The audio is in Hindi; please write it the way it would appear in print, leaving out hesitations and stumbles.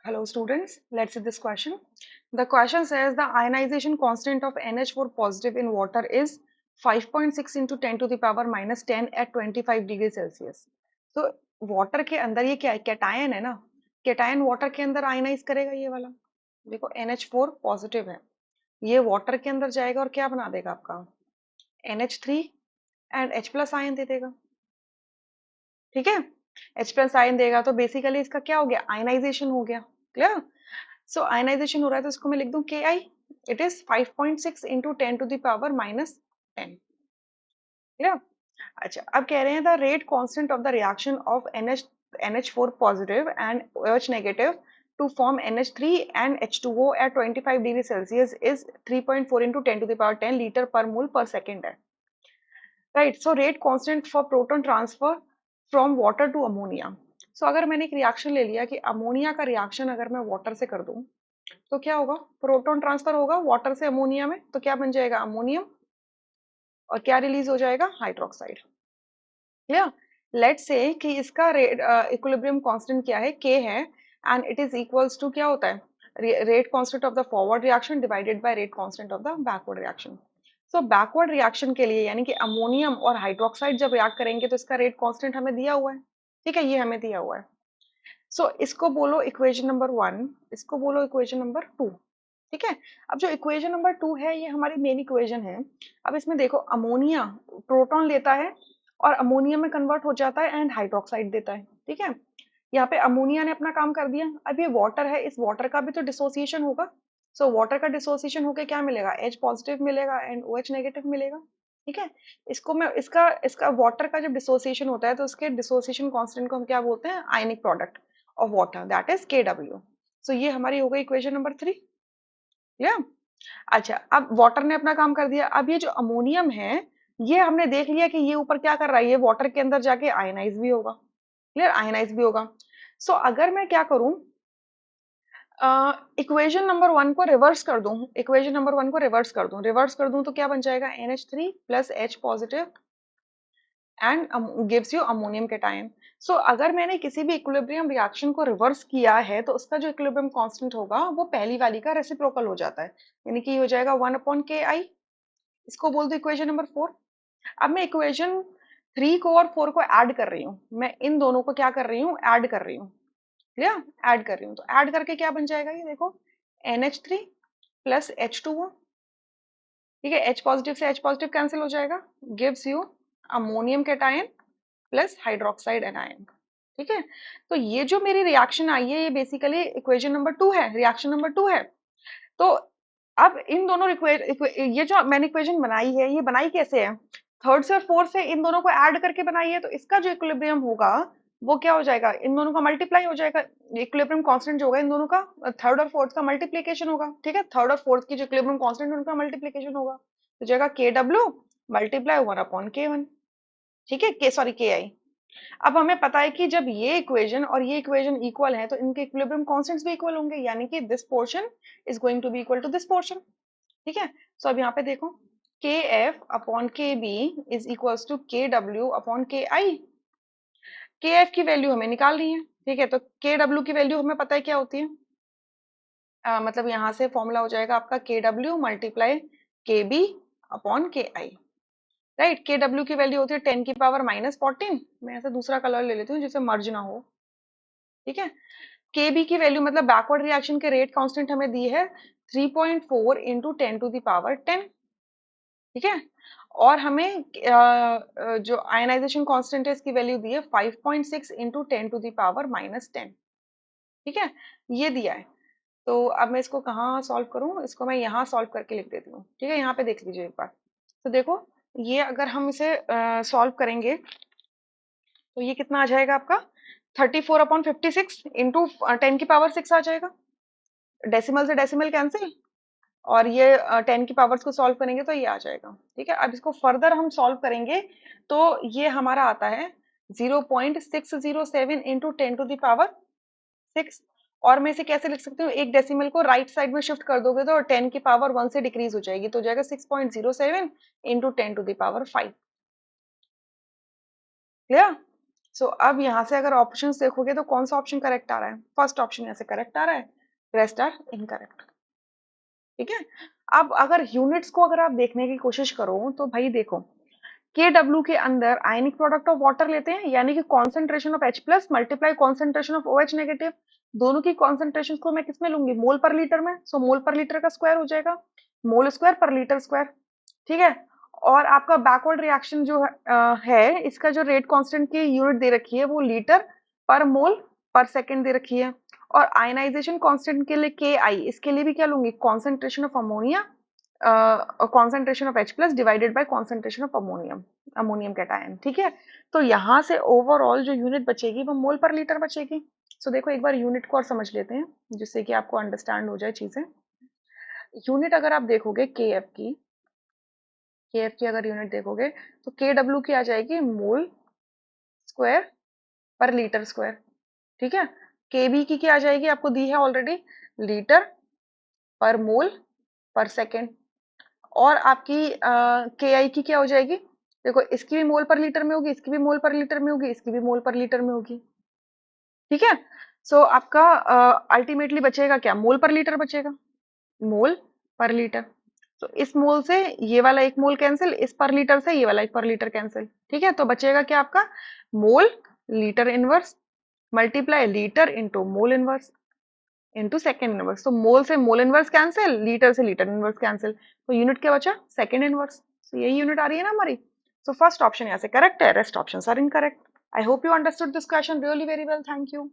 Hello students, let's see this question. The question says the ionization constant of NH4 positive in water is 5.6 into 10 to the power minus 10 at 25 degree Celsius. तो वाटर के अंदर ये क्या है, कैटायन है ना. कैटायन वाटर के अंदर आयनाइज करेगा ये वाला. देखो NH4 पॉजिटिव है, ये वाटर के अंदर जाएगा और क्या बना देगा आपका NH3 and H plus ion दे देगा. ठीक है, H प्लस आयन देगा तो बेसिकली इसका क्या हो गया, आयनाइजेशन हो गया. क्लियर. सो आयनाइजेशन हो रहा है तो इसको मैं लिख दूं K I. It is 5.6 into 10 to the power minus 10. अच्छा, अब कह रहे हैं the rate constant of the reaction of NH4 positive and OH negative to form NH3 and H2O at 25 degree Celsius is 3.4 into 10 to the power 10 litre per mole per second है. Right. So rate constant for proton transfer from water to ammonia. So अगर मैंने एक रिएक्शन ले लिया कि अमोनिया का रिएक्शन अगर मैं वाटर से कर दूं तो क्या होगा, प्रोटॉन ट्रांसफर होगा वाटर से अमोनिया में, तो क्या बन जाएगा अमोनियम और क्या रिलीज हो जाएगा हाइड्रोक्साइड. क्लियर. लेट्स से कि इसका इक्विलिब्रियम कांस्टेंट क्या है, के है, and it is equals to क्या होता है rate constant of the forward reaction divided by rate constant of the backward reaction. So backward reaction के लिए यानी कि अमोनियम और हाइड्रोक्साइड जब रिएक्ट करेंगे तो इसका रेट कांस्टेंट हमें दिया हुआ है. ठीक है, ये हमें दिया हुआ है. सो इसको बोलो इक्वेशन नंबर 1, इसको बोलो इक्वेशन नंबर 2. ठीक है. अब जो इक्वेशन नंबर 2 है ये हमारी मेन इक्वेशन है. अब इसमें देखो अमोनिया प्रोटॉन लेता है और अमोनिया में कन्वर्ट हो जाता है एंड हाइड्रोक्साइड देता है. ठीक है, यहाँ पे अमोनिया ने अपना काम कर दिया. अब ये वाटर है, इस वाटर का भी तो डिसोसिएशन होगा. सो वाटर का डिसोसिएशन होके क्या मिलेगा, H पॉजिटिव मिलेगा एंड OH नेगेटिव मिलेगा. ठीक है, इसको मैं इसका इसका वाटर का जब डिसोसिएशन होता है तो उसके डिसोसिएशन कांस्टेंट को हम क्या बोलते हैं, ionic product of water, that is KW. सो ये हमारी हो गई इक्वेशन नंबर 3. या अच्छा, अब वाटर ने अपना काम कर दिया. अब ये जो अमोनियम है ये हमने देख लिया कि ये ऊपर क्या कर रहा है, ये वाटर के अंदर जाके आयनाइज भी होगा. क्लियर, आयनाइज भी होगा. सो अगर मैं क्या करूं, इक्वेशन नंबर 1 को रिवर्स कर दूं, इक्वेशन नंबर 1 को रिवर्स कर दूं तो क्या बन जाएगा NH3 plus H positive and gives you ammonium cation. So अगर मैंने किसी भी इक्विलिब्रियम रिएक्शन को रिवर्स किया है तो उसका जो इक्विलिब्रियम कांस्टेंट होगा वो पहली वाली का रेसिप्रोकल हो जाता है, यानी कि हो जाएगा 1 अपॉन के आई. इसको बोल दो इक्वेशन नंबर 4. अब मैं इक्वेशन 3 को और 4 को ऐड कर रही हूँ, मैं इन दोनों को क्या कर रही हूँ, ऐड कर रही हूँ. क्लियर, ऐड कर रही हूँ. तो ऐड करके क्या बन जाएगा, ये देखो NH3 प्लस H2O. ठीक है, H पॉजिटिव से H पॉजिटिव कैंसिल हो जाएगा, gives you ammonium cation plus hydroxide anion. ठीक है, तो ये जो मेरी रिएक्शन आई है ये बेसिकली इक्वेशन नंबर 2 है, रिएक्शन नंबर 2 है. तो अब इन दोनों ये जो मैंने इक्वेशन बनाई है ये बनाई कैसे है, थर्ड से और फोर्थ से इन दोनों को ऐड करके बनाई है. तो इसका जो इक्विलिब्रियम होगा वो क्या हो जाएगा, इन दोनों का मल्टीप्लाई हो जाएगा. इक्विलिब्रियम कांस्टेंट जो होगा इन दोनों का थर्ड और फोर्थ का मल्टीप्लीकेशन होगा. ठीक है, थर्ड और फोर्थ की जो इक्विलिब्रियम कांस्टेंट उनका मल्टीप्लीकेशन होगा तो जाएगा KW मल्टीप्लाई 1 अपॉन K1. ठीक है, के सॉरी KI. अब हमें पता है कि जब ये इक्वेशन और ये इक्वेशन इक्वल है तो इनके इक्विलिब्रियम कांस्टेंट्स भी इक्वल होंगे, यानी कि this portion is going to be equal to this portion. ठीक है, सो अब यहाँ पे देखो KF upon KB is equals to KW upon KI. KF की वैल्यू हमें निकालनी है. ठीक है, तो KW की वैल्यू हमें पता है क्या होती है, मतलब यहाँ से फॉर्मूला हो जाएगा आपका KW multiply KB upon KI. Right, KW की वैल्यू होती है 10 की पावर माइनस 14. मैं ऐसे दूसरा कलर ले लेती हूँ जिससे मर्ज ना हो. ठीक है, KB की वैल्यू मतलब बैकवर्ड रिएक्शन के रेट कांस्टेंट हमें दी है 3.4 इंटू 10 टू द पावर 10. ठीक है, और हमें जो आयनाइजेशन कांस्टेंट है इसकी वैल्यू दी है 5.6 into 10 to the power minus 10. ठीक है, ये दिया है. तो अब मैं इसको कहाँ सॉल्व करूँ, इसको मैं यहाँ सॉल्व करके लिख देती हूँ. ठीक है, यहाँ पे देख लीजिए एक बार. तो देखो ये अगर हम इसे सॉल्व करेंगे तो ये कितना आ जाएगा आपका 34 अपॉन 56 इंटू 10 की पावर 6 आ जाएगा. डेसिमल से डेसिमल कैंसिल और ये 10 की पावर्स को सॉल्व करेंगे तो ये आ जाएगा. ठीक है, अब इसको फर्दर हम सॉल्व करेंगे तो ये हमारा आता है 0.607 इंटू 10 टू द पावर 6. और मैं इसे कैसे लिख सकती हूँ, एक डेसिमल को राइट साइड में शिफ्ट कर दोगे तो 10 की पावर 1 से डिक्रीज हो जाएगी तो हो जाएगा 6.07 into 10 to the power 5. Clear. So अब यहाँ से अगर ऑप्शंस देखोगे तो कौन सा ऑप्शन करेक्ट आ रहा है? फर्स्ट ऑप्शन यहाँ से करेक्ट आ रहा है, रेस्ट आर इनकरेक्ट। ठीक है। अब अगर यूनिट्स को अगर आप देखने की कोशिश करो तो भाई देखो, के डब्ल्यू के अंदर आयनिक प्रोडक्ट ऑफ वाटर लेते हैं, यानी कि concentration of H plus multiply concentration of O H negative. दोनों की कॉन्सेंट्रेशन को मैं किसमें लूंगी? मोल पर लीटर में। सो मोल पर लीटर का स्क्वायर हो जाएगा मोल स्क्वायर पर लीटर स्क्वायर। ठीक है। और आपका बैकवर्ड रिएक्शन जो है इसका जो रेट कांस्टेंट की यूनिट दे रखी है वो लीटर पर मोल पर सेकंड दे रखी है। और आयनाइजेशन कांस्टेंट के लिए के आई, इसके लिए भी क्या लूंगी? Concentration of ammonia, concentration of H plus divided by concentration of ammonium, ammonium cation. ठीक है। तो यहाँ से ओवरऑल जो यूनिट बचेगी वो मोल पर लीटर बचेगी। सो देखो एक बार यूनिट को और समझ लेते हैं जिससे कि आपको अंडरस्टैंड हो जाए चीजें। यूनिट अगर आप देखोगे के एफ की अगर यूनिट देखोगे तो के डब्ल्यू की आ जाएगी मोल स्क्वायर पर लीटर स्क्वायर। ठीक है। के बी की क्या आ जाएगी? आपको दी है already, litre per mole per second. और आपकी के आई की क्या हो जाएगी? देखो इसकी भी मोल पर लीटर में होगी, इसकी भी मोल पर लीटर में होगी, इसकी भी मोल पर लीटर में होगी। ठीक है। सो आपका अल्टीमेटली बचेगा क्या? मोल पर लीटर बचेगा, मोल पर लीटर। तो इस मोल से ये वाला एक मोल कैंसिल, इस पर लीटर से ये वाला एक पर लीटर कैंसिल। ठीक है। तो बचेगा क्या आपका? Mole litre inverse multiply litre into mole inverse into second inverse. तो मोल से मोल इनवर्स कैंसिल, लीटर से लीटर इनवर्स कैंसिल, तो यूनिट क्या बचा? Second inverse. तो यही यूनिट आ रही है ना हमारी। सो फर्स्ट ऑप्शन यहाँ से करेक्ट है, rest option are incorrect. I hope you understood this question really very well. Thank you.